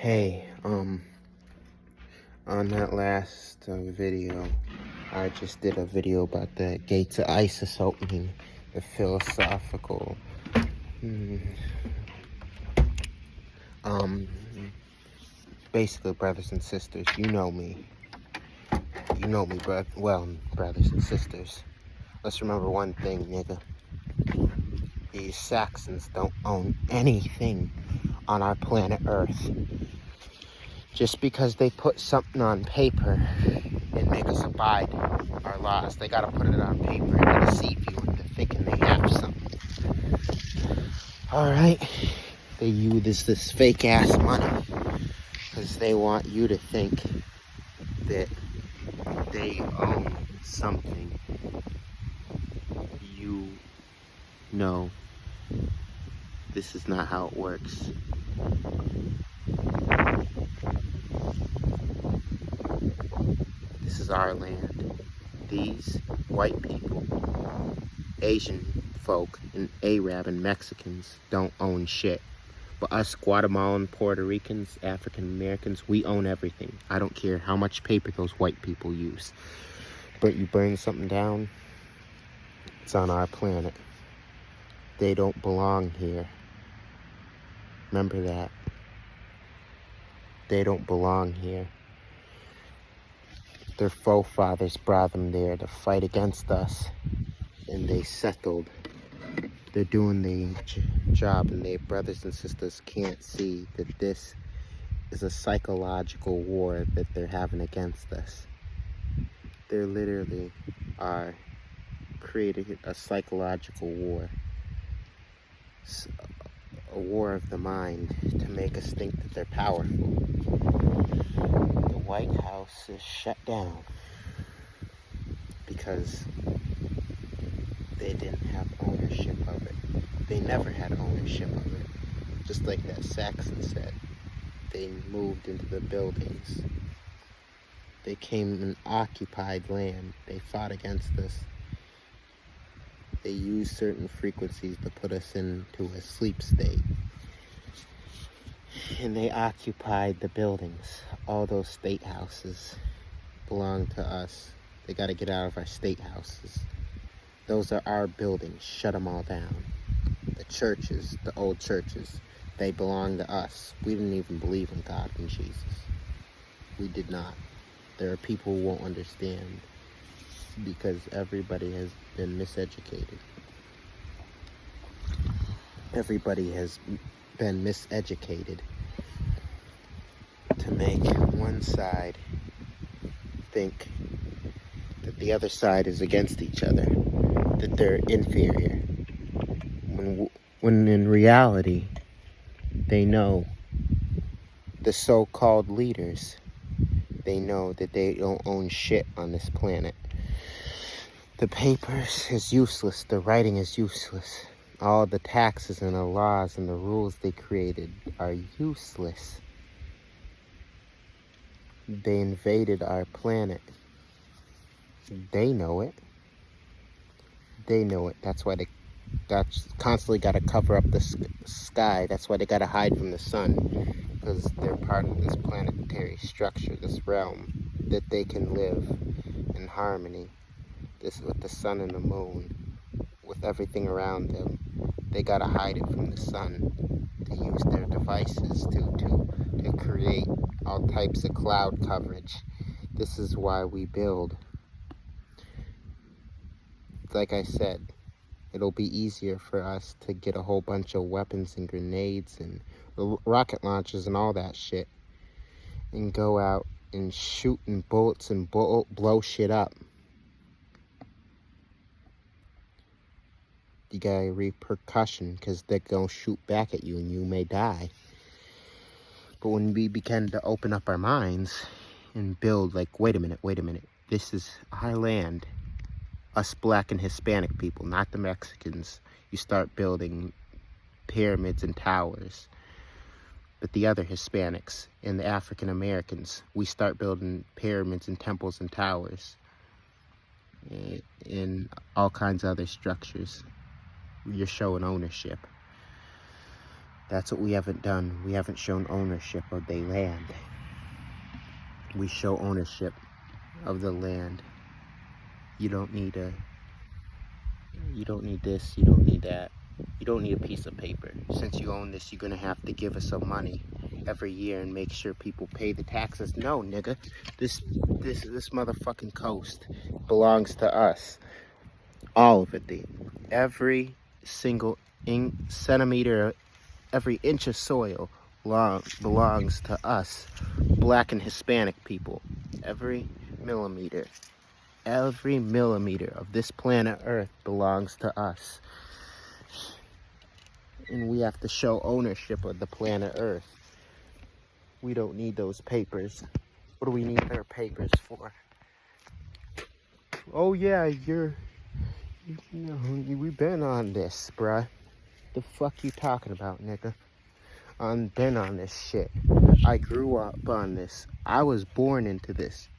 Hey, on that last video, I just did a video about the gates of Isis opening, the philosophical, mm, um, basically, brothers and sisters, you know me, brothers and sisters, let's remember one thing, nigga, these Saxons don't own anything on our planet Earth. Just because they put something on paper and make us abide our laws, they gotta put it on paper and deceive you into thinking they have something. Alright? They use this fake ass money because they want you to think that they own something. You know this is not how it works. This is our land. These white people, Asian folk, and Arab and Mexicans don't own shit. But us Guatemalan, Puerto Ricans, African Americans, we own everything. I don't care how much paper those white people use. But you burn something down, it's on our planet. They don't belong here. Remember that. They don't belong here. Their forefathers brought them there to fight against us, and they settled. They're doing the job, and their brothers and sisters can't see that this is a psychological war that they're having against us. They literally are creating a psychological war, a war of the mind to make us think that they're powerful. The White House is shut down because they didn't have ownership of it. They never had ownership of it. Just like that Saxon said, they moved into the buildings. They came and occupied land. They fought against us. They used certain frequencies to put us into a sleep state. And they occupied the buildings. All those state houses belong to us. They got to get out of our state houses. Those are our buildings. Shut them all down. The churches, the old churches, they belong to us. We didn't even believe in God and Jesus. We did not. There are people who won't understand because everybody has been miseducated. Everybody has been miseducated to make one side think that the other side is against each other, that they're inferior, when in reality they know, the so-called leaders, they know that they don't own shit on this planet. The papers is useless, the writing is useless, all the taxes and the laws and the rules they created are useless. They invaded our planet. They know it. They know it. That's why they constantly got to cover up the sky. That's why they got to hide from the sun. Because they're part of this planetary structure, this realm, that they can live in harmony. This with the sun and the moon, with everything around them. They got to hide it from the sun. To use their devices to create all types of cloud coverage. This is why we build. Like I said, it'll be easier for us to get a whole bunch of weapons and grenades and rocket launchers and all that shit and go out and shoot and bullets and blow shit up. You got a repercussion because they're gonna shoot back at you and you may die. But when we begin to open up our minds and build, like, wait a minute, this is our land. Us black and Hispanic people, not the Mexicans. You start building pyramids and towers. But the other Hispanics and the African Americans, we start building pyramids and temples and towers. And all kinds of other structures. You're showing ownership. That's what we haven't done. We haven't shown ownership of the land. We show ownership of the land. You don't need this, you don't need that. You don't need a piece of paper. Since you own this, you're gonna have to give us some money every year and make sure people pay the taxes. No, nigga. This motherfucking coast belongs to us. All of it, dude. Every single centimeter, every inch of soil belongs to us, Black and Hispanic people. Every millimeter of this planet Earth belongs to us. And we have to show ownership of the planet Earth. We don't need those papers. What do we need their papers for? Oh yeah, we've been on this, bruh. The fuck you talking about, nigga? I've been on this shit. I grew up on this. I was born into this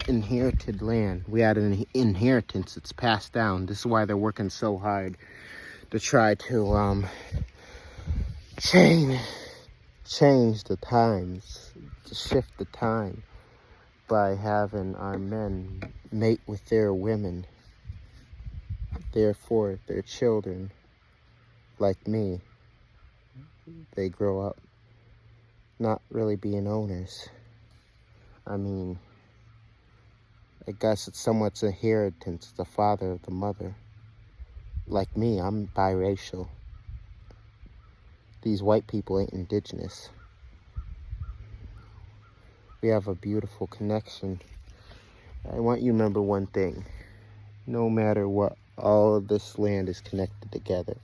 inherited land. We had an inheritance. It's passed down. This is why they're working so hard to try to change the times, to shift the time by having our men mate with their women. Therefore, their children, like me, they grow up not really being owners. I mean, I guess it's somewhat inheritance, the father of the mother. Like me, I'm biracial. These white people ain't indigenous. We have a beautiful connection. I want you to remember one thing. No matter what, all of this land is connected together.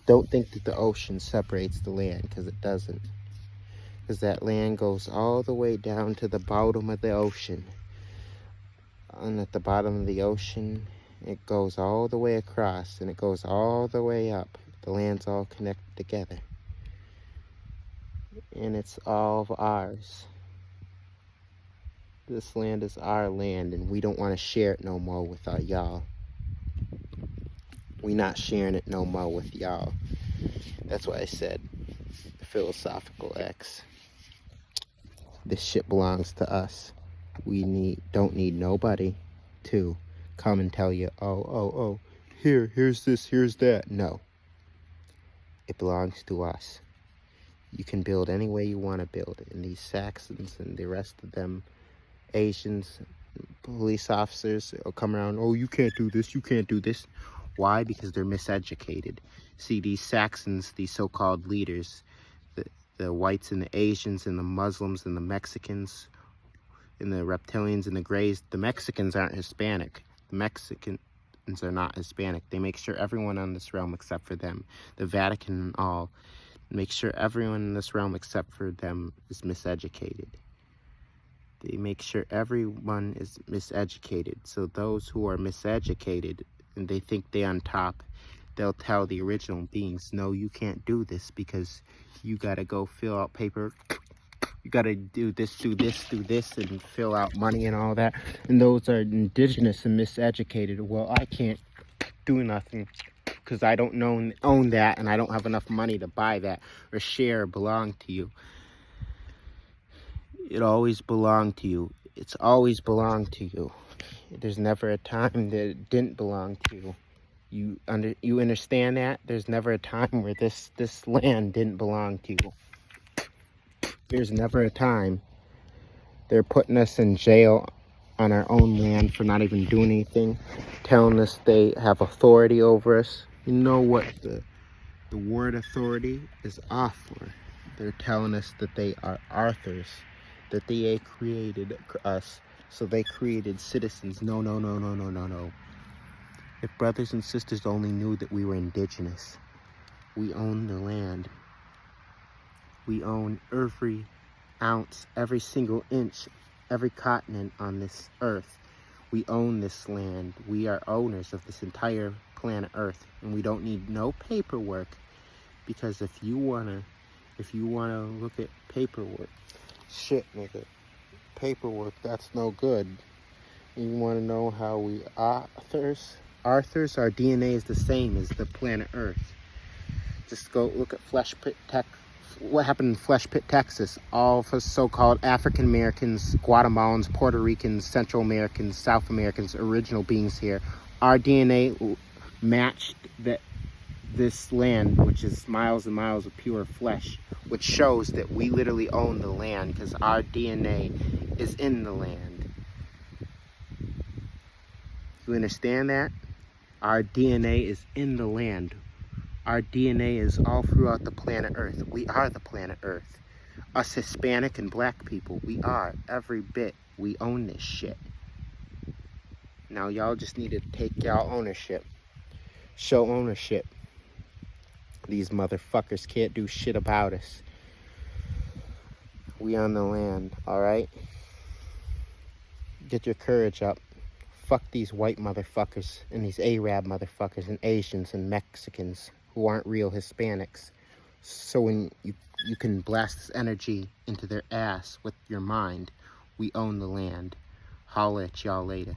Don't think that the ocean separates the land, because it doesn't. Because that land goes all the way down to the bottom of the ocean. And at the bottom of the ocean, it goes all the way across, and it goes all the way up. The land's all connected together. And it's all of ours. This land is our land, and we don't want to share it no more with y'all. We not sharing it no more with y'all. That's why I said philosophical X. This shit belongs to us. We don't need nobody to come and tell you, oh, here's this, here's that. No. It belongs to us. You can build any way you want to build it. And these Saxons and the rest of them, Asians, police officers will come around, oh, you can't do this, you can't do this. Why? Because they're miseducated. See, these Saxons, these so-called leaders, the whites and the Asians and the Muslims and the Mexicans and the reptilians and the grays, the Mexicans aren't Hispanic. The Mexicans are not Hispanic. They make sure everyone on this realm except for them, the Vatican and all, make sure everyone in this realm except for them is miseducated. They make sure everyone is miseducated. So those who are miseducated and they think they're on top, they'll tell the original beings, no, you can't do this because you gotta go fill out paper. You gotta do this, and fill out money and all that. And those are indigenous and miseducated. Well, I can't do nothing because I don't own that, and I don't have enough money to buy that or share or belong to you. It always belonged to you. It's always belonged to you. There's never a time that it didn't belong to you. You understand that? There's never a time where this land didn't belong to you. There's never a time. They're putting us in jail on our own land for not even doing anything, telling us they have authority over us. You know what the word authority is off for? They're telling us that they are authors, that they created us, so they created citizens. No. If brothers and sisters only knew that we were indigenous, we own the land. We own every ounce, every single inch, every continent on this earth. We own this land. We are owners of this entire planet Earth, and we don't need no paperwork, because if you wanna look at paperwork, shit, nigga, paperwork, that's no good. You wanna know how we authors? Arthur's, our DNA is the same as the planet Earth. Just go look at what happened in Flesh Pit, Texas. All of us so-called African Americans, Guatemalans, Puerto Ricans, Central Americans, South Americans, original beings here. Our DNA matched this land, which is miles and miles of pure flesh, which shows that we literally own the land because our DNA is in the land. You understand that? Our DNA is in the land. Our DNA is all throughout the planet Earth. We are the planet Earth. Us Hispanic and black people, we are every bit. We own this shit. Now y'all just need to take y'all ownership. Show ownership. These motherfuckers can't do shit about us. We on the land, alright? Get your courage up. Fuck these white motherfuckers and these Arab motherfuckers and Asians and Mexicans who aren't real Hispanics. So when you can blast this energy into their ass with your mind, we own the land. Holla at y'all later.